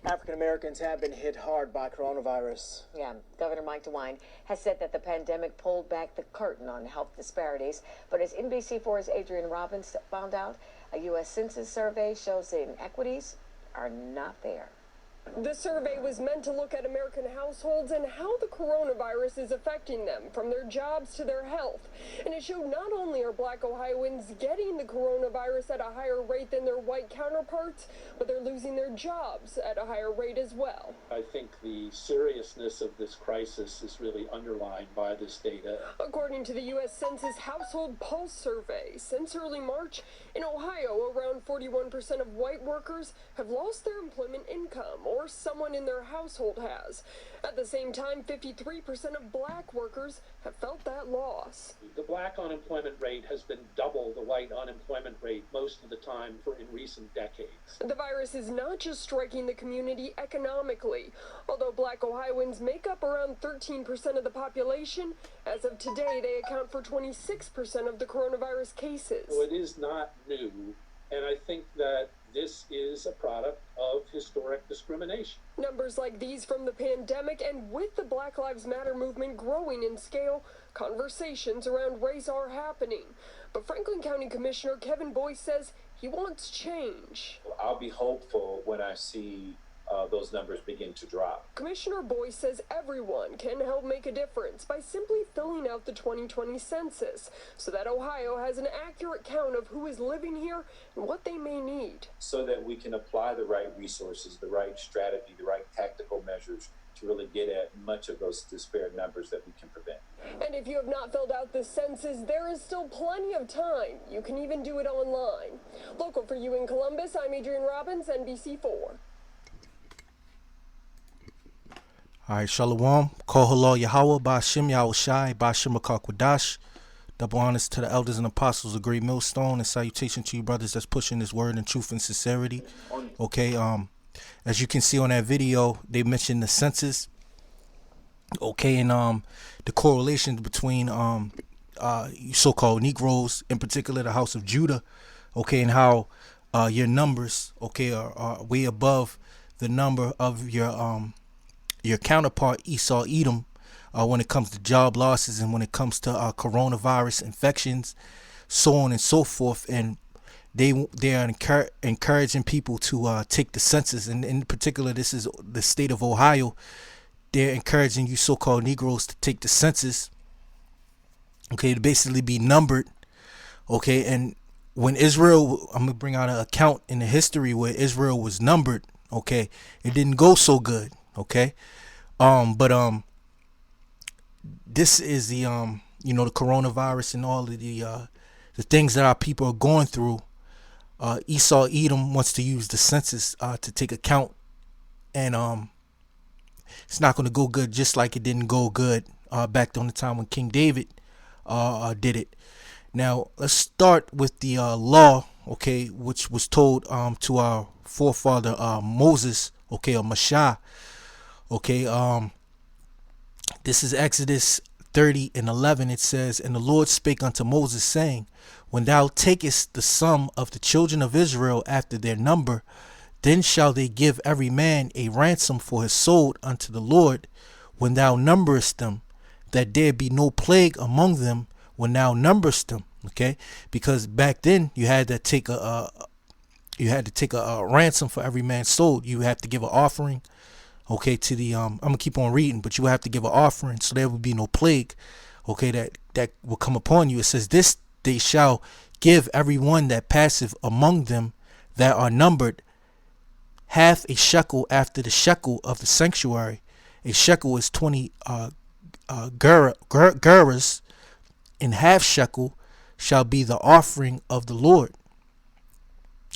African Americans have been hit hard by coronavirus. Yeah, Governor Mike DeWine has said that the pandemic pulled back the curtain on health disparities. But as NBC4's Adrian Robbins found out, a U.S. Census survey shows the inequities are not there. The survey was meant to look at American households and how the coronavirus is affecting them, from their jobs to their health. And it showed not only are Black Ohioans getting the coronavirus at a higher rate than their white counterparts, but they're losing their jobs at a higher rate as well. I think the seriousness of this crisis is really underlined by this data. According to the U.S. Census Household Pulse Survey, since early March, in Ohio, around 41% of white workers have lost their employment income, or someone in their household has. At the same time, 53% of Black workers have felt that loss. The Black unemployment rate has been double the white unemployment rate most of the time in recent decades. The virus is not just striking the community economically. Although Black Ohioans make up around 13% of the population, as of today they account for 26% of the coronavirus cases. So it is not new, and I think that this is a product of historic discrimination. Numbers like these from the pandemic, and with the Black Lives Matter movement growing in scale, conversations around race are happening. But Franklin County Commissioner Kevin Boyce says he wants change. I'll be hopeful when I see those numbers begin to drop. Commissioner Boyce says everyone can help make a difference by simply filling out the 2020 census so that Ohio has an accurate count of who is living here and what they may need. So that we can apply the right resources, the right strategy, the right tactical measures to really get at much of those disparate numbers that we can prevent. And if you have not filled out the census, there is still plenty of time. You can even do it online. Local for you in Columbus, I'm Adrian Robbins, NBC4. All right, Shalom. Kol Halal Yahweh, Ba'ashem Yahushai, Ba'ashem Akakwadash. Double honors to the elders and apostles of Great Millstone, and salutation to you brothers that's pushing this word in truth and sincerity. Okay, as you can see on that video, they mentioned the census. Okay, and the correlations between so-called Negroes, in particular the House of Judah. Okay, and how your numbers, okay, are way above the number of your counterpart Esau Edom when it comes to job losses and when it comes to coronavirus infections, so on and so forth. And they are encouraging people to take the census, and in particular this is the state of Ohio. They're encouraging you so-called Negroes to take the census, okay, to basically be numbered. Okay, and when Israel, I'm gonna bring out an account in the history where Israel was numbered. Okay, it didn't go so good. Okay, but this is the the coronavirus and all of the things that our people are going through. Esau Edom wants to use the census to take account, and it's not going to go good, just like it didn't go good back on the time when King David did it. Now let's start with the law, okay, which was told to our forefather Moses, okay, or Mashah. Okay, this is Exodus 30:11. It says, "And the Lord spake unto Moses, saying, When thou takest the sum of the children of Israel after their number, then shall they give every man a ransom for his soul unto the Lord, when thou numberest them, that there be no plague among them when thou numberest them." Okay, because back then you had to take a ransom for every man's soul. You have to give an offering. Okay, to the I'm gonna keep on reading, but you have to give an offering, so there will be no plague, okay, that will come upon you. It says, "This they shall give every one that passeth among them that are numbered half a shekel after the shekel of the sanctuary." A shekel is 20 gerahs, and half shekel shall be the offering of the Lord.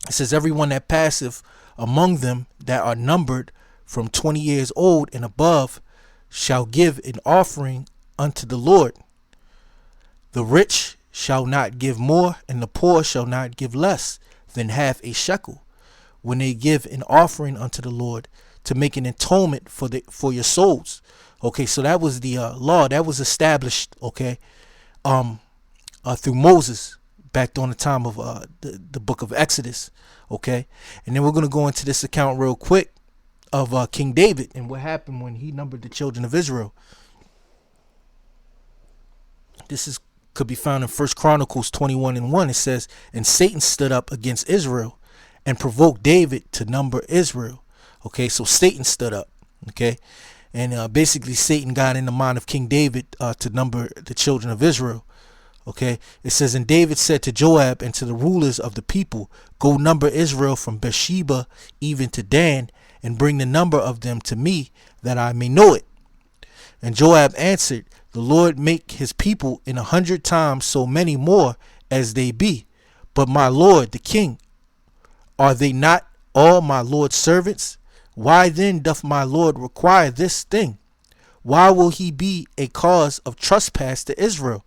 It says, "Everyone that passeth among them that are numbered from 20 years old and above shall give an offering unto the Lord. The rich shall not give more, and the poor shall not give less than half a shekel, when they give an offering unto the Lord to make an atonement for your souls." Okay, so that was the law that was established, okay, through Moses back during the time of the book of Exodus. Okay, and then we're going to go into this account real quick. of King David and what happened when he numbered the children of Israel. This could be found in 1 Chronicles 21:1. It says, and Satan stood up against Israel and provoked David to number Israel. Okay, so Satan stood up. Okay, and basically Satan got in the mind of King David to number the children of Israel. Okay, it says, and David said to Joab and to the rulers of the people, go number Israel from Beersheba even to Dan, and bring the number of them to me, that I may know it. And Joab answered, the Lord make his people 100 times so many more as they be. But my lord the king, are they not all my lord's servants? Why then doth my lord require this thing? Why will he be a cause of trespass to Israel?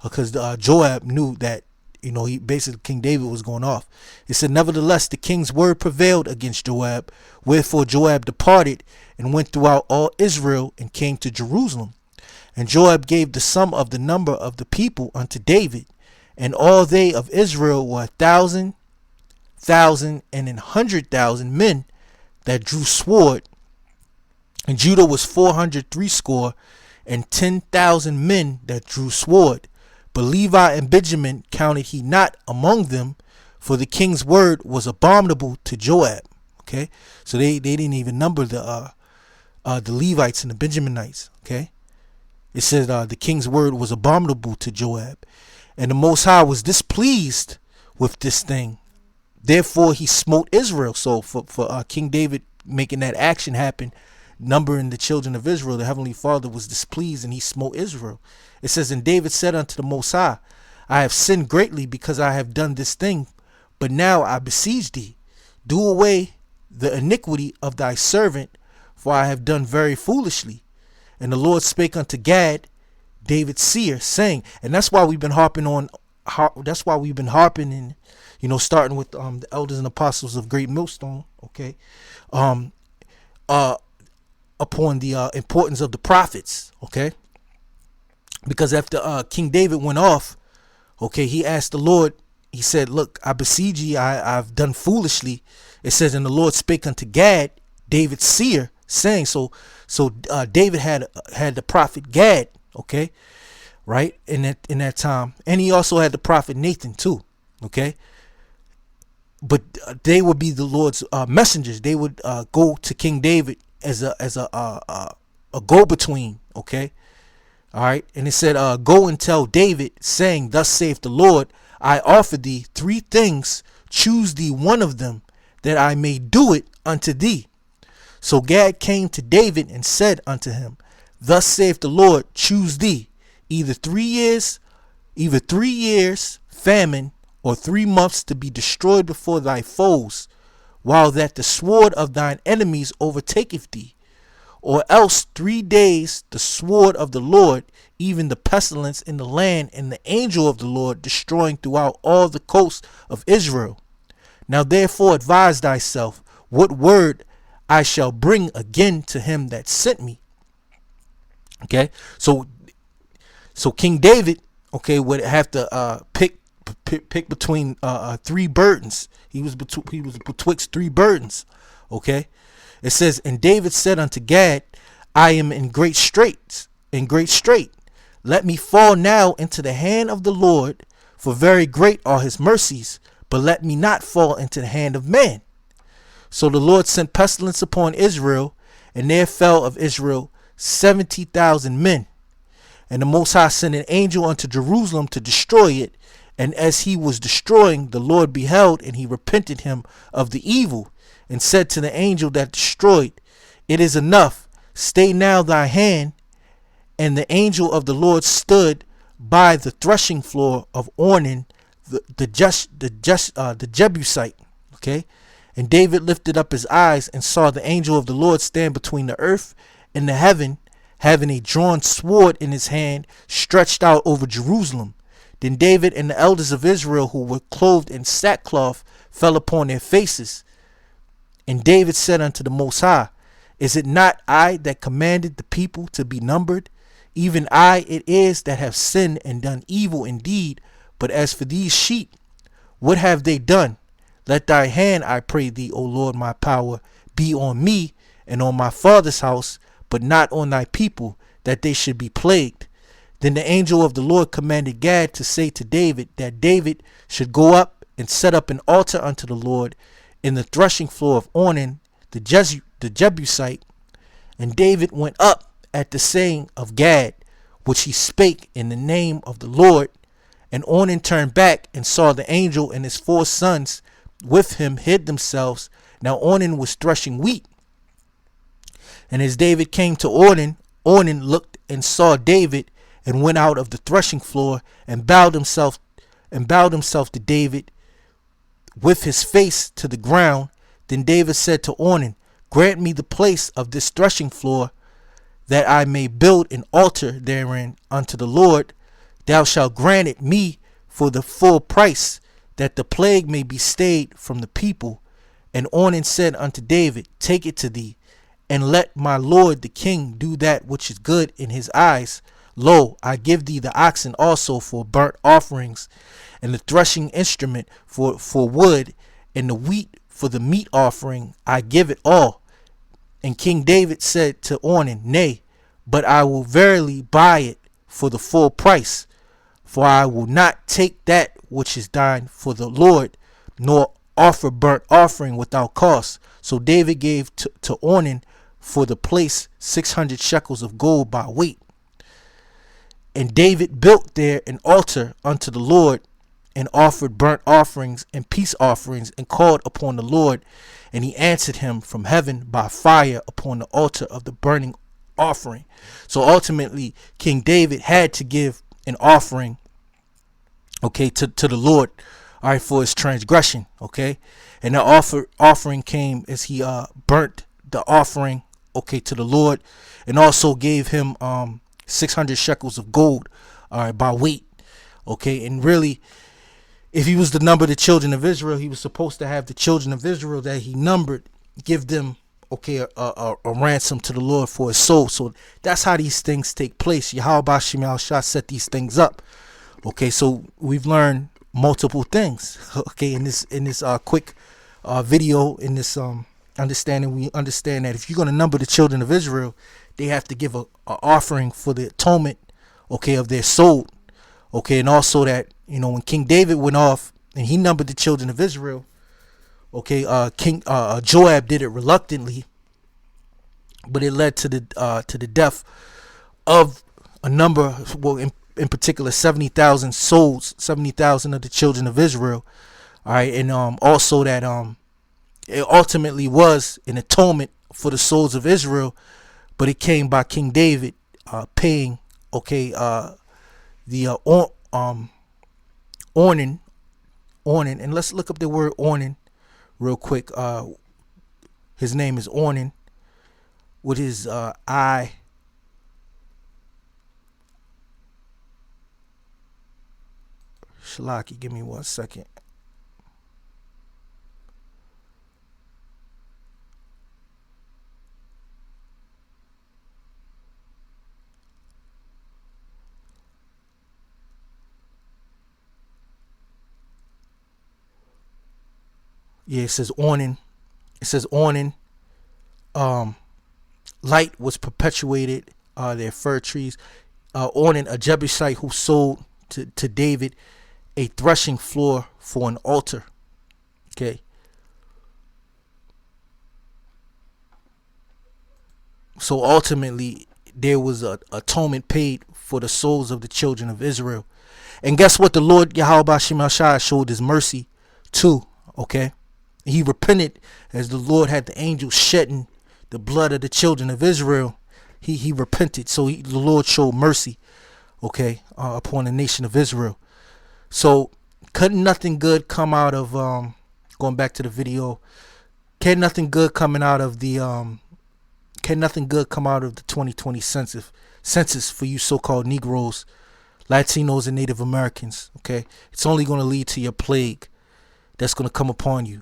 Because Joab knew that, he basically King David was going off. It said, nevertheless, the king's word prevailed against Joab. Wherefore Joab departed and went throughout all Israel and came to Jerusalem. And Joab gave the sum of the number of the people unto David. And all they of Israel were 1,000, and 100,000 men that drew sword. And Judah was 460, and 10,000 men that drew sword. But Levi and Benjamin counted he not among them, for the king's word was abominable to Joab. Okay, so they didn't even number the Levites and the Benjaminites. Okay, it says the king's word was abominable to Joab, and the Most High was displeased with this thing. Therefore he smote Israel. So for King David making that action happen, numbering the children of Israel, the Heavenly Father was displeased and he smote Israel. It says, and David said unto the Most High, I have sinned greatly because I have done this thing, but now I beseech thee, do away the iniquity of thy servant, for I have done very foolishly. And the Lord spake unto Gad, David's seer, saying, and that's why we've been harping and starting with the elders and apostles of Great Millstone, okay, upon the importance of the prophets, okay, because after King David went off, okay, he asked the Lord, he said, look, I beseech ye, I've done foolishly. It says, and the Lord spake unto Gad, David's seer, saying, so David had the prophet Gad, okay, right, in that time, and he also had the prophet Nathan too, okay, but they would be the Lord's messengers. They would go to King David as a go-between, okay, all right, and it said, go and tell David, saying, thus saith the Lord, I offer thee 3 things, choose thee one of them, that I may do it unto thee. So Gad came to David and said unto him, thus saith the Lord, choose thee either 3 years famine, or 3 months to be destroyed before thy foes, while that the sword of thine enemies overtaketh thee, or else 3 days the sword of the Lord, even the pestilence in the land, and the angel of the Lord destroying throughout all the coasts of Israel. Now therefore advise thyself what word I shall bring again to him that sent me. Okay, so King David, okay, would have to pick between 3 burdens. He was betwixt 3 burdens. Okay, it says, and David said unto Gad, I am in great strait. Let me fall now into the hand of the Lord, for very great are his mercies, but let me not fall into the hand of man. So the Lord sent pestilence upon Israel, and there fell of Israel 70,000 men. And the Most High sent an angel unto Jerusalem to destroy it. And as he was destroying, the Lord beheld, and he repented him of the evil, and said to the angel that destroyed, it is enough, stay now thy hand. And the angel of the Lord stood by the threshing floor of Ornan, the Jebusite. Okay, and David lifted up his eyes and saw the angel of the Lord stand between the earth and the heaven, having a drawn sword in his hand, stretched out over Jerusalem. Then David and the elders of Israel, who were clothed in sackcloth, fell upon their faces. And David said unto the Most High, is it not I that commanded the people to be numbered? Even I it is that have sinned and done evil indeed. But as for these sheep, what have they done? Let thy hand, I pray thee, O Lord my power, be on me, and on my father's house, but not on thy people, that they should be plagued. Then the angel of the Lord commanded Gad to say to David that David should go up and set up an altar unto the Lord in the threshing floor of Ornan the Jebusite. And David went up at the saying of Gad, which he spake in the name of the Lord. And Ornan turned back and saw the angel and his 4 sons with him hid themselves. Now Ornan was threshing wheat. And as David came to Ornan, Ornan looked and saw David, and went out of the threshing floor and bowed himself to David with his face to the ground. Then David said to Ornan, grant me the place of this threshing floor, that I may build an altar therein unto the Lord. Thou shalt grant it me for the full price, that the plague may be stayed from the people. And Ornan said unto David, take it to thee, and let my lord the king do that which is good in his eyes. Lo, I give thee the oxen also for burnt offerings, and the threshing instrument for wood, and the wheat for the meat offering. I give it all. And King David said to Ornan, nay, but I will verily buy it for the full price, for I will not take that which is thine for the Lord, nor offer burnt offering without cost. So David gave to Ornan for the place 600 shekels of gold by weight. And David built there an altar unto the Lord, and offered burnt offerings and peace offerings, and called upon the Lord, and he answered him from heaven by fire upon the altar of the burning offering. So ultimately, King David had to give an offering, okay, to the Lord, all right, for his transgression, okay. And the offering came as he burnt the offering, okay, to the Lord, and also gave him 600 shekels of gold, all right, by weight, okay. And really, if he was to number the children of Israel, he was supposed to have the children of Israel that he numbered give them, okay, a ransom to the Lord for his soul. So that's how these things take place. Yahweh Bashim Shah set these things up. Okay, so we've learned multiple things. Okay, in this quick video, in this understanding, we understand that if you're going to number the children of Israel, they have to give a offering for the atonement, okay, of their soul. Okay, and also that, you know, when King David went off and he numbered the children of Israel, okay, King Joab did it reluctantly, but it led to the death of a number, well, in particular 70,000 souls, 70,000 of the children of Israel. All right, and also that it ultimately was an atonement for the souls of Israel, but it came by King David paying, okay, the Ornan, and let's look up the word Ornan real quick. His name is Ornan, with his Shalaki, give me 1 second. Yeah, it says Ornan. It says Ornan. Light was perpetuated. Their fir trees. Ornan, a Jebusite who sold to David a threshing floor for an altar. Okay. So ultimately, there was a atonement paid for the souls of the children of Israel. And guess what? The Lord Yahweh Bashim Shah showed his mercy too. Okay. He repented as the Lord had the angels shedding the blood of the children of Israel. He repented. So the Lord showed mercy, okay, upon the nation of Israel. So couldn't nothing good come out of, going back to the video, can nothing good come out of the 2020 census for you so-called Negroes, Latinos, and Native Americans, okay? It's only going to lead to your plague that's going to come upon you.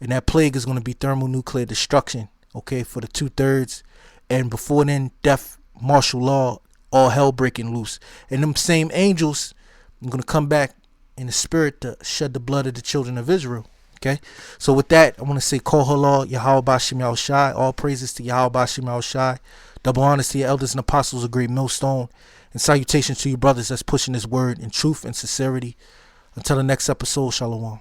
And that plague is going to be thermonuclear destruction, okay, for the 2/3. And before then, death, martial law, all hell breaking loose. And them same angels are going to come back in the spirit to shed the blood of the children of Israel, Okay? So with that, I want to say Kol Halal, Yahweh Bashim Yahushai. All praises to Yahweh Bashim Yahushai. Double honors to your elders and apostles of Great Millstone. And salutations to you brothers that's pushing this word in truth and sincerity. Until the next episode, Shalom.